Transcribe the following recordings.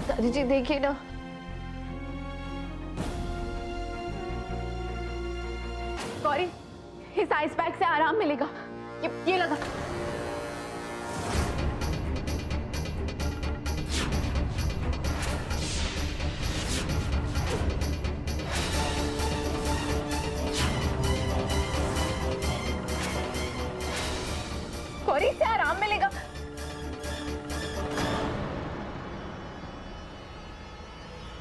दादी जी देखिए ना, गौरी इस आइस पैक से आराम मिलेगा। ये लगा। गौरी से आराम मिलेगा।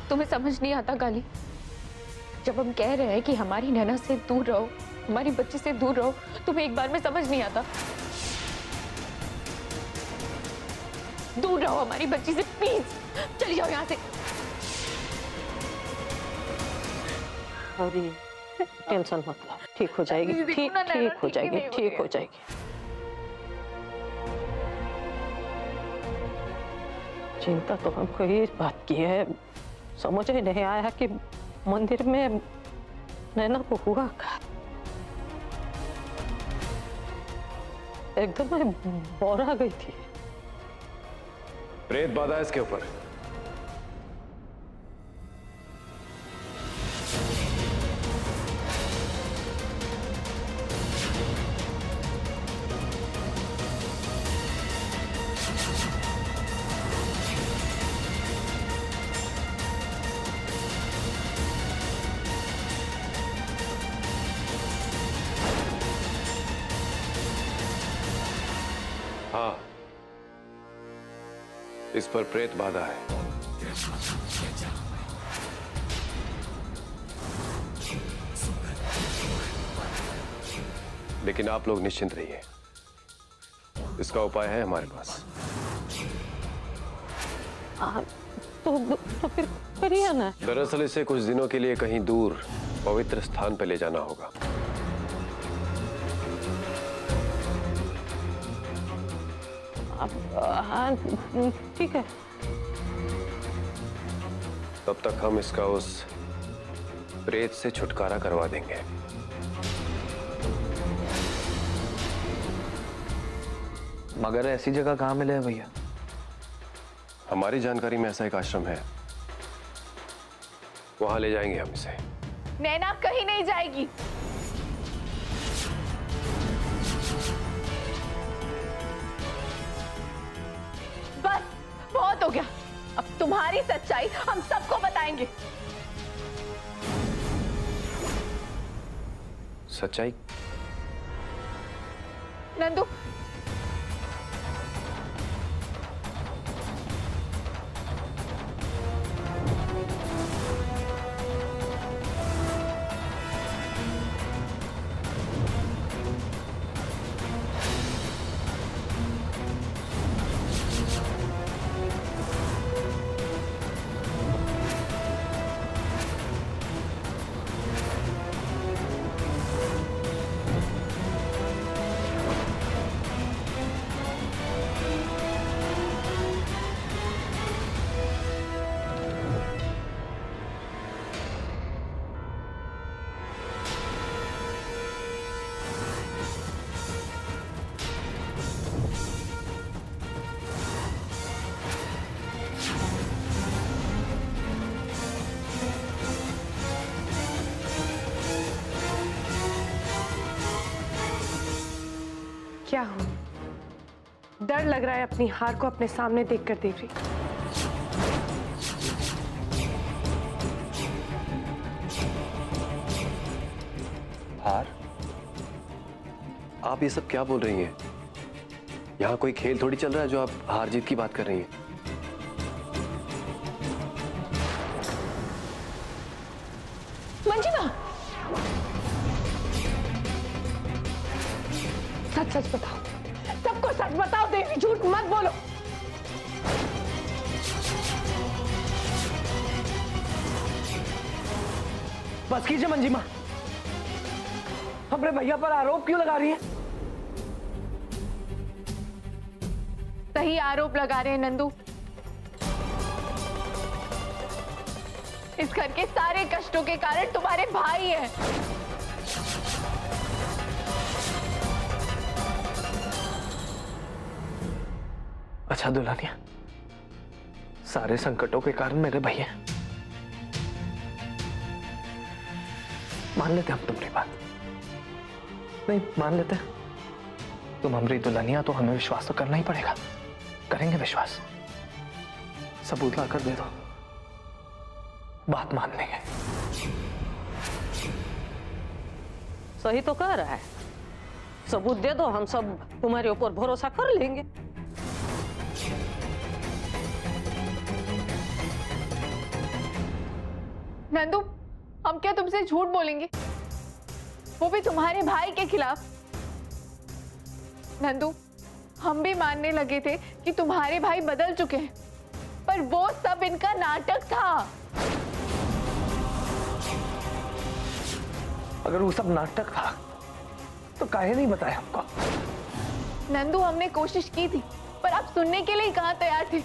तुम्हें समझ नहीं आता गाली? जब हम कह रहे हैं कि हमारी नैना से दूर रहो, हमारी बच्ची से दूर रहो, तुम्हें एक बार में समझ नहीं आता? दूर रहो हमारी बच्ची से, प्लीज चली जाओ यहाँ से। अरे टेंशन मत लो, ठीक हो जाएगी, ठीक हो जाएगी, ठीक हो जाएगी। चिंता तो हमको इस बात की है, समझ ही नहीं आया कि मंदिर में नैना को हुआ क्या। एकदम मैं बौरा गई थी। प्रेत बाधा है इसके ऊपर। हाँ, इस पर प्रेत बाधा है। लेकिन आप लोग निश्चिंत रहिए, इसका उपाय है हमारे पास। तो फिर करिए ना। दरअसल इसे कुछ दिनों के लिए कहीं दूर पवित्र स्थान पर ले जाना होगा। हाँ ठीक है। तब तक हम इसका उस प्रेत से छुटकारा करवा देंगे। मगर ऐसी जगह कहाँ मिले हैं भैया? हमारी जानकारी में ऐसा एक आश्रम है, वहां ले जाएंगे हम इसे। नैना कहीं नहीं जाएगी। बस बहुत हो गया, अब तुम्हारी सच्चाई हम सबको बताएंगे। सच्चाई? नंदू, क्या हो? डर लग रहा है अपनी हार को अपने सामने देखकर देवरी। हार? आप ये सब क्या बोल रही हैं? यहाँ कोई खेल थोड़ी चल रहा है जो आप हार जीत की बात कर रही हैं। मंजिमा, सच सच बताओ, सबको सच बताओ देवी, झूठ मत बोलो। बस कीजिए मंजिमा, अपने भैया पर आरोप क्यों लगा रही है? सही आरोप लगा रहे हैं नंदू। इस घर के सारे कष्टों के कारण तुम्हारे भाई हैं। अच्छा दुल्हनिया, सारे संकटों के कारण मेरे भैया। मान लेते हम तुम्हारी बात, नहीं मान लेते। तुम हमारी दुल्हनिया, तो हमें विश्वास तो करना ही पड़ेगा। करेंगे विश्वास, सबूत लाकर दे दो, बात मान लेंगे। सही तो कह रहा है, सबूत दे दो, हम सब तुम्हारे ऊपर भरोसा कर लेंगे। नंदू, हम क्या तुमसे झूठ बोलेंगे, वो भी तुम्हारे भाई के खिलाफ। नंदू, हम भी मानने लगे थे कि तुम्हारे भाई बदल चुके हैं, पर वो सब इनका नाटक था। अगर वो सब नाटक था तो काहे नहीं बताया हमको? नंदू, हमने कोशिश की थी, पर आप सुनने के लिए कहाँ तैयार थे।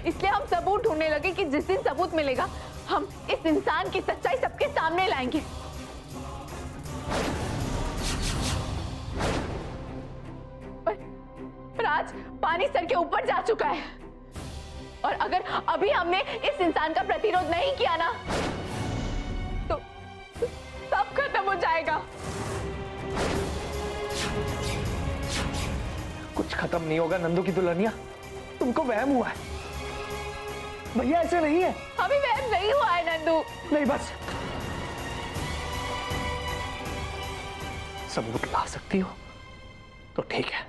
इसलिए हम सबूत ढूंढने लगे कि जिस दिन सबूत मिलेगा हम इस इंसान की सच्चाई सबके सामने लाएंगे। पर आज पानी सर के ऊपर जा चुका है, और अगर अभी हमने इस इंसान का प्रतिरोध नहीं किया ना, तो सब खत्म हो जाएगा। कुछ खत्म नहीं होगा नंदू की दुल्हनिया, तुमको वहम हुआ है। भैया ऐसे नहीं है। अभी वहम नहीं हुआ है नंदू। नहीं, बस सबूत ला सकती हो तो ठीक है,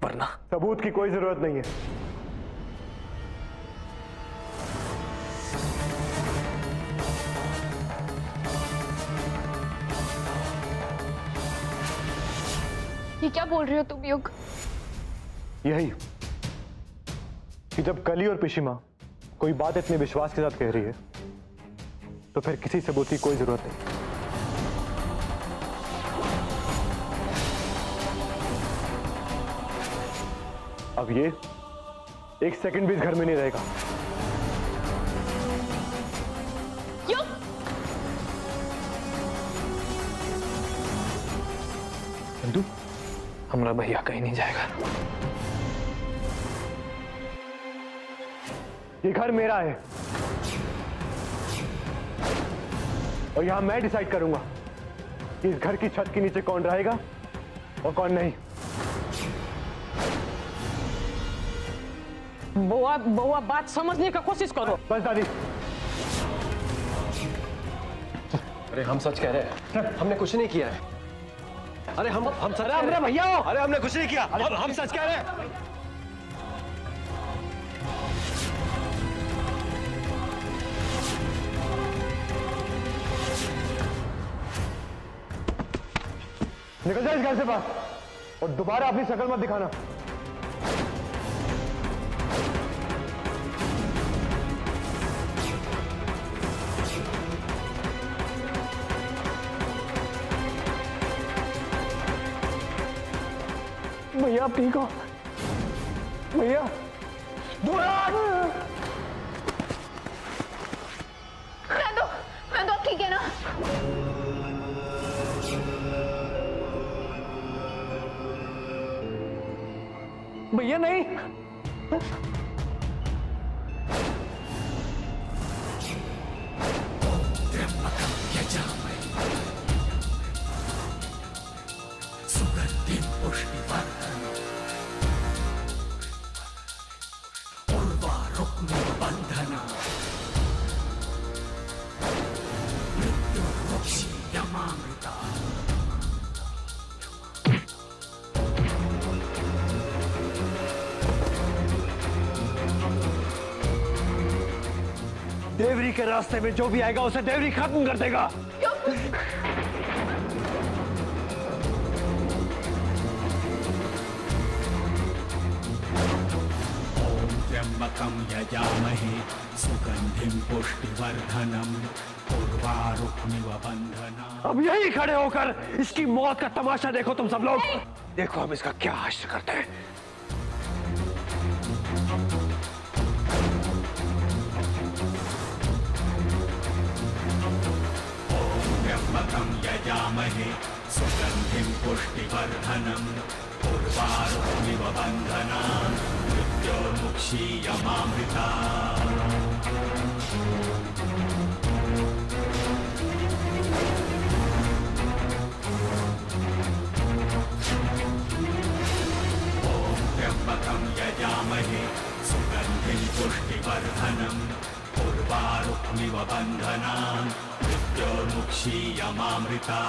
वरना सबूत की कोई जरूरत नहीं है। ये क्या बोल रहे हो तुम युग? यही कि जब कली और पिशिमा कोई बात इतने विश्वास के साथ कह रही है तो फिर किसी सबूत की कोई जरूरत नहीं। अब ये एक सेकंड भी इस घर में नहीं रहेगा। युग, नंदू, हमारा भैया कहीं नहीं जाएगा। ये घर मेरा है और यहां मैं डिसाइड करूंगा कि इस घर की छत के नीचे कौन रहेगा और कौन नहीं। बुआ बात समझने का कोशिश करो। बस दादी, अरे हम सच कह रहे हैं, हमने कुछ नहीं किया है। अरे हम सच कह रहे हैं। भैया हो। अरे हमने कुछ नहीं किया, हम सच कह रहे हैं। निकल जाए इस घर से बाहर और दोबारा अपनी शक्ल मत दिखाना। भैया आप ठीक हो? भैया दूर नंदू, नंदू आप ठीक है ना? भैया नहीं। देवरी के रास्ते में जो भी आएगा उसे देवरी खत्म कर देगा। त्र्यंबकं यजामहे सुगंधिं पुष्टिवर्धनम् उर्वारुकमिव बन्धनात्। अब यही खड़े होकर इसकी मौत का तमाशा देखो तुम सब लोग। देखो हम इसका क्या हास्य करते हैं। त्र्यंबकं यजामहे सुगंधिं पुष्टिवर्धनम् उर्वारुकमिव बन्धनात्। मृत्युर्मुक्षीयमामृता त्र्यम्बकं यजामहे सुगन्धिं पुष्टिवर्धनम् उर्वारुक्मिव बन्धनान् मृत्युर्मुक्षीयमामृता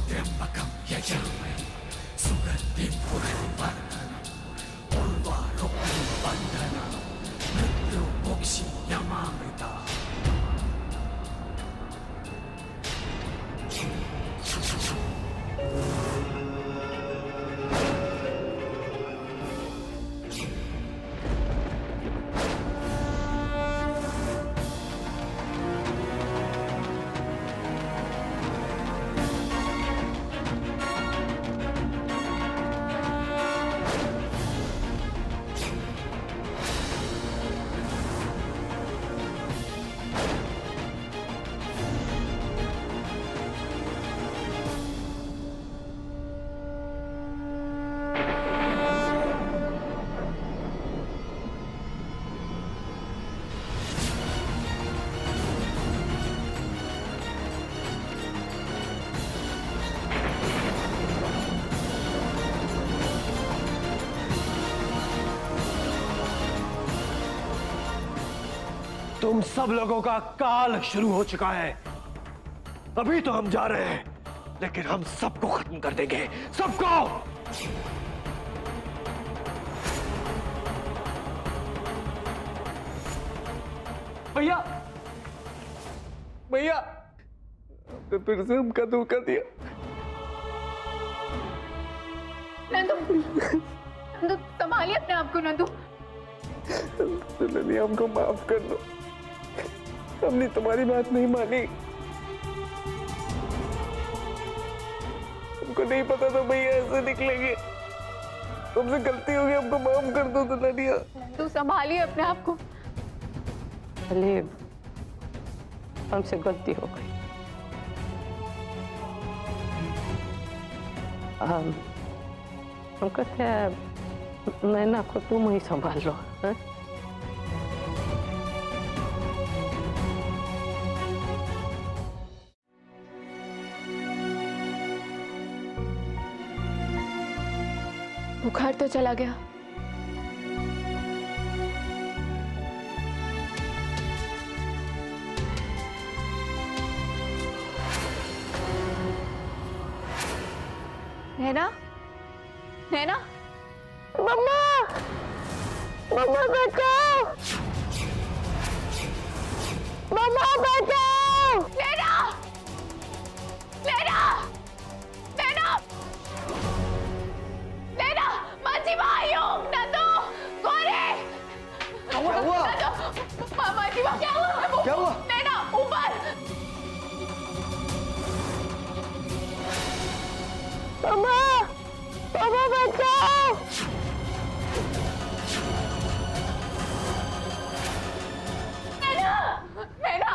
त्र्यम्बकं यजामहे सुगन्धिं पुष्टिवर्धनम् उर्वारुक्मिव बन्धनान् मृत्युर्मुक्षीयमामृता तुम सब लोगों का काल शुरू हो चुका है। अभी तो हम जा रहे हैं, लेकिन हम सबको खत्म कर देंगे, सबको। भैया, भैया, तो फिर से हमका धोखा दिया। नंदू, नंदू संभालिए अपने आप को। नंदू, नंदी, हमको माफ कर दो, हमने तुम्हारी बात नहीं मानी। हमको नहीं पता था भैया ऐसे निकलेंगे। तुमसे गलती हो गई, हमको माफ कर दो दुल्हनिया। नंदू संभालिए अपने आप को। चलिए, हमसे गलती हो गई। हम कहते हैं नैना को तुम ही संभाल लो, है? बुखार तो चला गया। नैना, नैना, मम्मा, मम्मा बचाओ, मम्मा बचाओ, नैना, नैना, नैना, नैना, माची भाइयों, नंदू, गोरे, क्या हुआ? माची भाई, क्या हुआ? क्या हुआ? नैना, ऊपर, मम्मा, मम्मा बचाओ, नैना, नैना।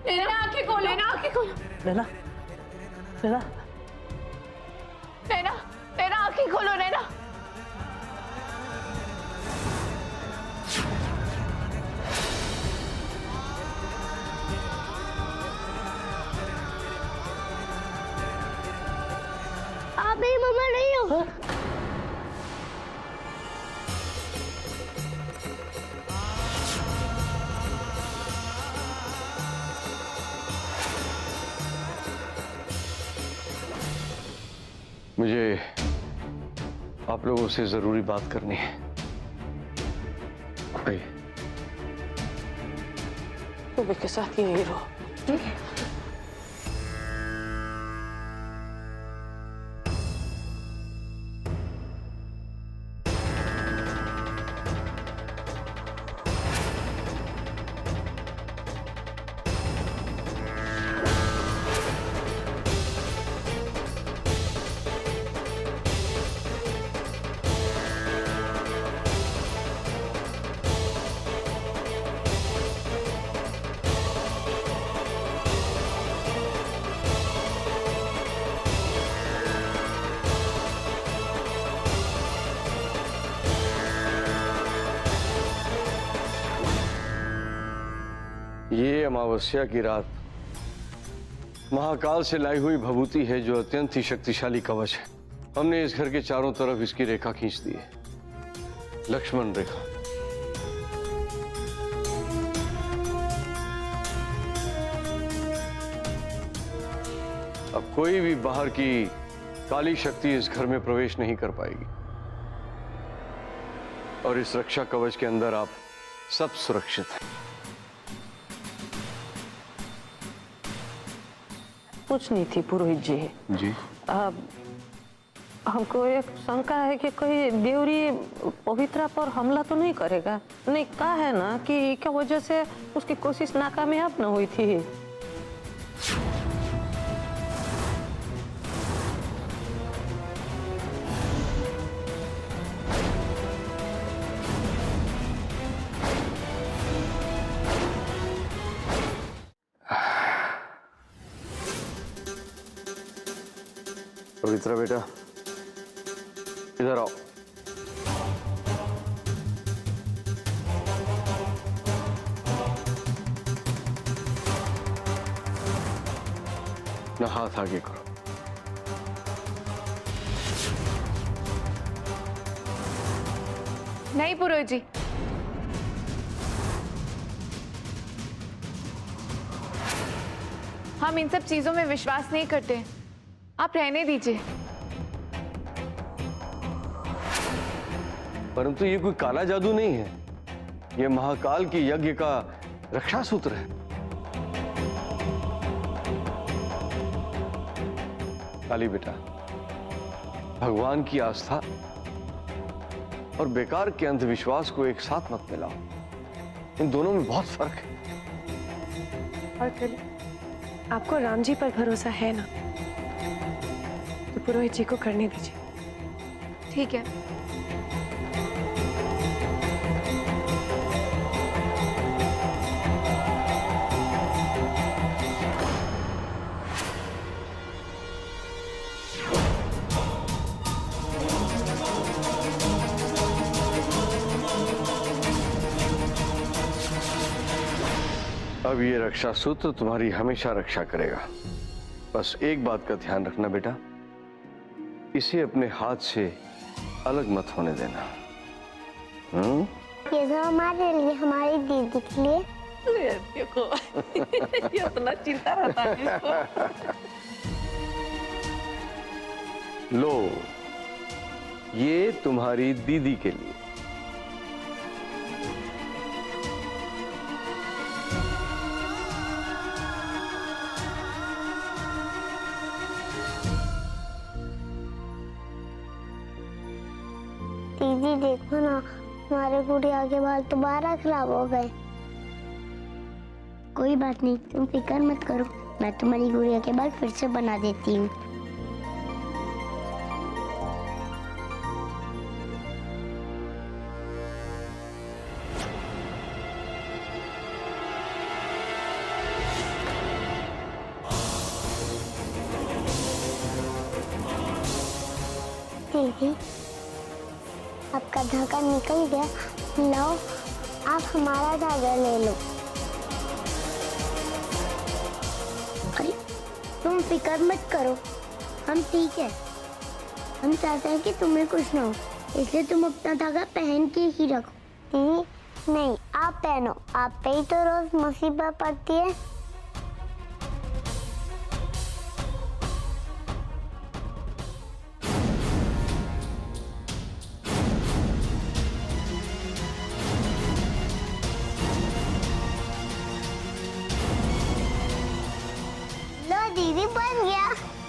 नैना, आंखें खोलो, नैना, आंखें खोलो, नैना, नैना, नैना, नैना, आंखें खोलो, नैना। आप मेरी मम्मा नहीं हो। मुझे आप लोगों से जरूरी बात करनी है। आइए। सुबह के साथ यही रहो। ये अमावस्या की रात महाकाल से लाई हुई भभूति है जो अत्यंत ही शक्तिशाली कवच है। हमने इस घर के चारों तरफ इसकी रेखा खींच दी है, लक्ष्मण रेखा। अब कोई भी बाहर की काली शक्ति इस घर में प्रवेश नहीं कर पाएगी और इस रक्षा कवच के अंदर आप सब सुरक्षित हैं। पूछनी थी पुरोहित जी। जी। हमको एक शंका है कि कोई देवरी पवित्रा पर हमला तो नहीं करेगा? नहीं, कहा है ना कि क्या वजह से उसकी कोशिश नाकामयाब न हुई थी। पवित्रा बेटा, इधर आओ। ना हाथ आगे करो। नहीं पुरोहित जी, हम इन सब चीजों में विश्वास नहीं करते, आप रहने दीजिए। परंतु ये कोई काला जादू नहीं है, ये महाकाल की यज्ञ का रक्षा सूत्र है। काली बेटा, भगवान की आस्था और बेकार के अंधविश्वास को एक साथ मत मिलाओ, इन दोनों में बहुत फर्क है। और फिर आपको राम जी पर भरोसा है ना, तो पुरोहित जी को करने दीजिए। ठीक है। अब ये रक्षा सूत्र तुम्हारी हमेशा रक्षा करेगा। बस एक बात का ध्यान रखना बेटा, इसे अपने हाथ से अलग मत होने देना। ये तो हमारे लिए, हमारी दीदी के लिए। देखो ये इतना चिंता रहता है इसको। लो, ये तुम्हारी दीदी के लिए। दीदी देखो ना, हमारे गुड़िया के बाल दोबारा खराब हो गए। कोई बात नहीं, तुम फिक्र मत करो, मैं तुम्हारी गुड़िया के बाल फिर से बना देती हूँ। दीदी, आपका धागा निकल गया, लो आप हमारा धागा ले लो। अरे तुम फिक्र मत करो, हम ठीक है। हम चाहते हैं कि तुम्हें कुछ ना हो, इसलिए तुम अपना धागा पहन के ही रखो। दीदी नहीं, आप पहनो, आप पे ही तो रोज मुसीबत पड़ती है। गया।